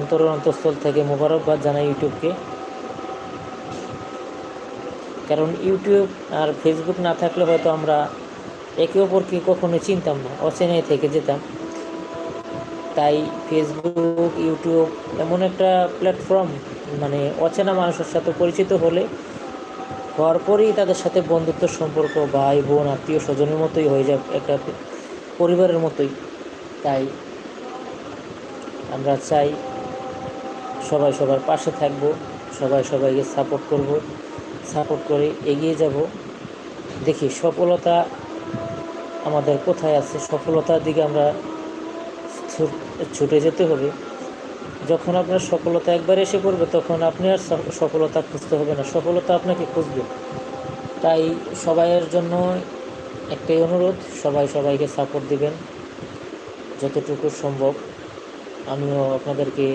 অন্তরের অন্তঃস্থল থেকে মোবারকবাদ জানাই ইউটিউবকে। কারণ ইউটিউব আর ফেসবুক না থাকলে হয়তো আমরা একে অপরকে কখনো চিনতাম না, অচেনাই থেকে যেতাম। তাই ফেসবুক, ইউটিউব এমন একটা প্ল্যাটফর্ম, মানে অচেনা মানুষের সাথে পরিচিত হওয়ার পরেই তাদের সাথে বন্ধুত্ব সম্পর্ক, ভাই বোন আত্মীয় স্বজনের মতোই হয়ে যায়, একটা পরিবারের মতোই। তাই আমরা চাই সবাই সবার পাশে থাকবো, সবাই সবাইকে সাপোর্ট করে এগিয়ে যাব। দেখি সফলতা আমাদের কোথায় আছে, সফলতার দিকে আমরা ছুটে যেতে হবে। যখন আপনার সফলতা একবার এসে পড়বে তখন আপনি আর সফলতা খুঁজতে হবে না, সফলতা আপনাকে খুঁজবে। তাই সবাইয়ের জন্য একটাই অনুরোধ, সবাই সবাইকে সাপোর্ট দিবেন যতটুকু সম্ভব। আমিও আপনাদেরকে